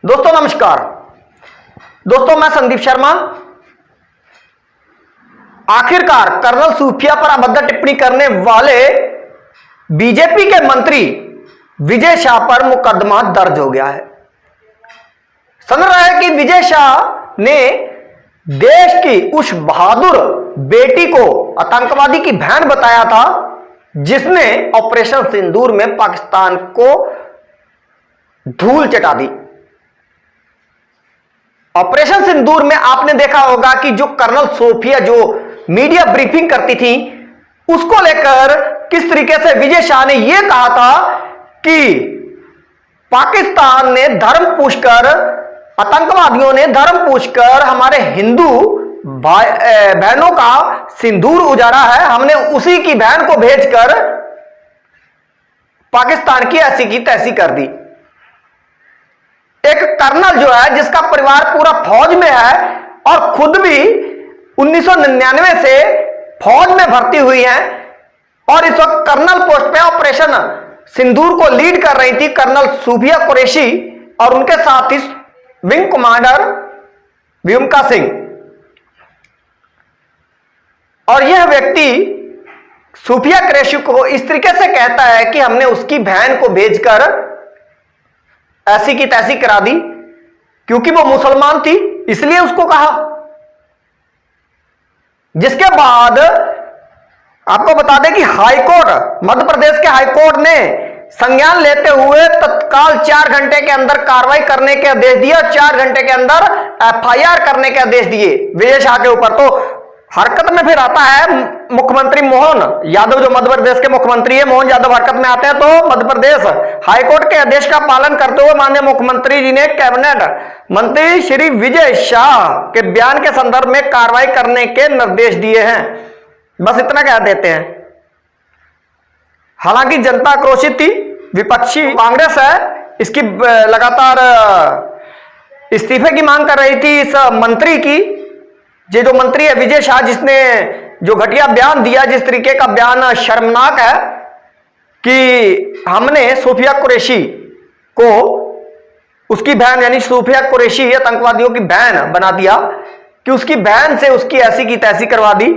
दोस्तों नमस्कार। दोस्तों मैं संदीप शर्मा। आखिरकार कर्नल सूफिया पर अभद्र टिप्पणी करने वाले बीजेपी के मंत्री विजय शाह पर मुकदमा दर्ज हो गया है। समझ रहा है कि विजय शाह ने देश की उस बहादुर बेटी को आतंकवादी की बहन बताया था जिसने ऑपरेशन सिंदूर में पाकिस्तान को धूल चटा दी। ऑपरेशन सिंदूर में आपने देखा होगा कि जो कर्नल सूफिया जो मीडिया ब्रीफिंग करती थी उसको लेकर किस तरीके से विजय शाह ने यह कहा था कि पाकिस्तान ने धर्म पूछकर, आतंकवादियों ने धर्म पूछकर हमारे हिंदू बहनों का सिंदूर उजाड़ा है, हमने उसी की बहन को भेजकर पाकिस्तान की ऐसी की तैसी कर दी। एक कर्नल जो है जिसका परिवार पूरा फौज में है और खुद भी 1999 से फौज में भर्ती हुई है और इस वक्त कर्नल पोस्ट पे ऑपरेशन सिंदूर को लीड कर रही थी कर्नल सूफिया कुरैशी और उनके साथ ही विंग कमांडर व्योमिका सिंह। और यह व्यक्ति सूफिया कुरैशी को इस तरीके से कहता है कि हमने उसकी बहन को भेजकर ऐसी की तैसी करा दी क्योंकि वो मुसलमान थी, इसलिए उसको कहा। जिसके बाद आपको बता दें कि हाईकोर्ट, मध्य प्रदेश के हाईकोर्ट ने संज्ञान लेते हुए तत्काल 4 घंटे के अंदर कार्रवाई करने के आदेश दिए और 4 घंटे के अंदर एफआईआर करने के आदेश दिए विजय शाह के ऊपर। तो हरकत में फिर आता है मुख्यमंत्री मोहन यादव, जो मध्य प्रदेश के मुख्यमंत्री है, मोहन यादव हरकत में आते हैं। तो मध्य प्रदेश हाईकोर्ट के आदेश का पालन करते हुए माननीय मुख्यमंत्री जी ने कैबिनेट मंत्री श्री विजय शाह के बयान के संदर्भ में कार्रवाई करने के निर्देश दिए हैं। बस इतना कह देते हैं। हालांकि जनता आक्रोशित थी, विपक्षी कांग्रेस है इसकी लगातार इस्तीफे की मांग कर रही थी इस मंत्री की। ये जो मंत्री है विजय शाह, जिसने जो घटिया बयान दिया, जिस तरीके का बयान शर्मनाक है कि हमने सूफिया कुरैशी को उसकी बहन यानी सूफिया कुरैशी आतंकवादियों की बहन बना दिया कि उसकी बहन से उसकी ऐसी की तैसी करवा दी।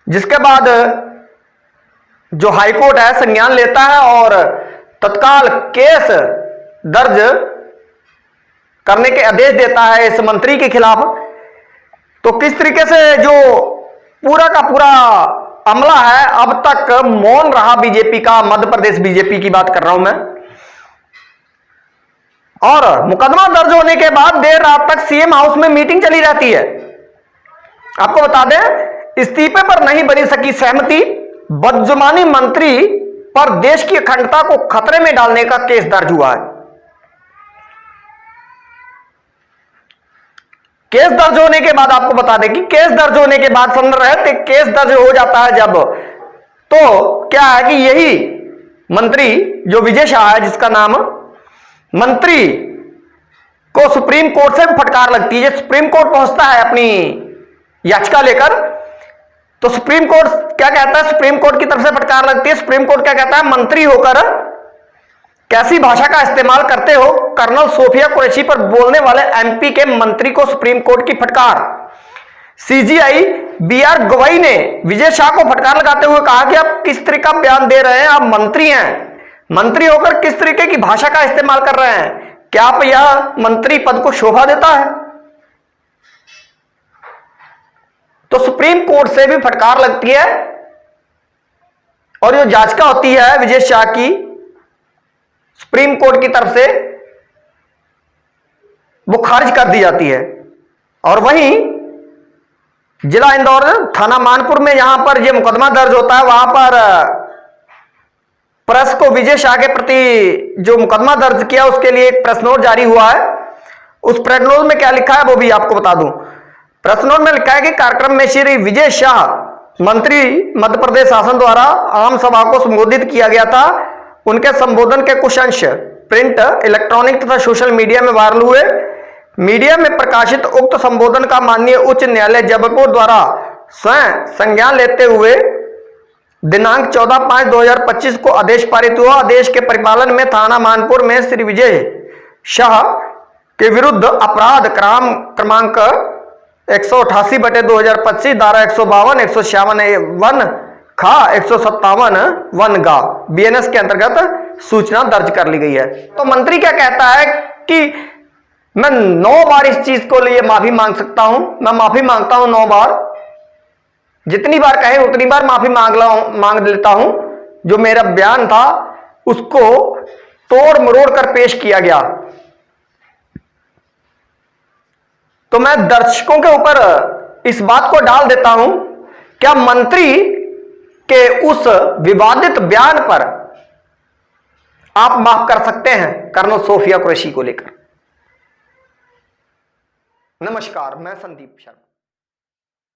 जिसके बाद जो हाईकोर्ट है संज्ञान लेता है और तत्काल केस दर्ज करने के आदेश देता है इस मंत्री के खिलाफ। तो किस तरीके से जो पूरा का पूरा अमला है अब तक मौन रहा बीजेपी का, मध्य प्रदेश बीजेपी की बात कर रहा हूं मैं। और मुकदमा दर्ज होने के बाद देर रात तक सीएम हाउस में मीटिंग चली रहती है। आपको बता दें इस्तीफे पर नहीं बनी सकी सहमति, बदजुबानी मंत्री पर देश की अखंडता को खतरे में डालने का केस दर्ज हुआ है। केस दर्ज होने के बाद आपको बता दें कि केस दर्ज होने के बाद समझ रहे थे केस दर्ज हो जाता है जब, तो क्या है कि यही मंत्री जो विजय शाह है, जिसका नाम, मंत्री को सुप्रीम कोर्ट से फटकार लगती है। सुप्रीम कोर्ट पहुंचता है अपनी याचिका लेकर, तो सुप्रीम कोर्ट क्या कहता है, सुप्रीम कोर्ट की तरफ से फटकार लगती है। सुप्रीम कोर्ट क्या कहता है, मंत्री होकर कैसी भाषा का इस्तेमाल करते हो। कर्नल सूफिया कुरैशी पर बोलने वाले एमपी के मंत्री को सुप्रीम कोर्ट की फटकार। सीजीआई बीआर गवाई ने विजय शाह को फटकार लगाते हुए कहा कि आप किस तरह का बयान दे रहे हैं, आप मंत्री हैं, मंत्री होकर किस तरीके की भाषा का इस्तेमाल कर रहे हैं, क्या आप यह मंत्री पद को शोभा देता है। तो सुप्रीम कोर्ट से भी फटकार लगती है और जो याचिका होती है विजय शाह की सुप्रीम कोर्ट की तरफ से वो खारिज कर दी जाती है। और वहीं जिला इंदौर थाना मानपुर में जहां पर यह मुकदमा दर्ज होता है, वहां पर प्रेस को विजय शाह के प्रति जो मुकदमा दर्ज किया उसके लिए एक प्रेस नोट जारी हुआ है। उस प्रेस नोट में क्या लिखा है वो भी आपको बता दूं। प्रेस नोट में लिखा है कि कार्यक्रम में श्री विजय शाह मंत्री मध्य प्रदेश शासन द्वारा आम सभा को संबोधित किया गया था। उनके संबोधन के कुछ अंश प्रिंट, इलेक्ट्रॉनिक तथा सोशल मीडिया में वायरल हुए। मीडिया में प्रकाशित उक्त संबोधन का माननीय उच्च न्यायालय जबलपुर द्वारा स्वयं संज्ञान लेते हुए दिनांक 14/5/2025 को आदेश पारित हुआ। आदेश के परिपालन में थाना मानपुर में श्री विजय शाह के विरुद्ध अपराध क्रमांक 188/2025 धारा 152, 156 खा 157 वन गा बीएनएस के अंतर्गत सूचना दर्ज कर ली गई है। तो मंत्री क्या कहता है कि मैं 9 बार इस चीज को लिए माफी मांग सकता हूं, मैं माफी मांगता हूं 9 बार, जितनी बार कहे उतनी बार माफी मांग लेता हूं। जो मेरा बयान था उसको तोड़ मरोड़ कर पेश किया गया। तो मैं दर्शकों के ऊपर इस बात को डाल देता हूं, क्या मंत्री के उस विवादित बयान पर आप माफ कर सकते हैं कर्नल सोफिया कुरैशी को लेकर? नमस्कार, मैं संदीप शर्मा।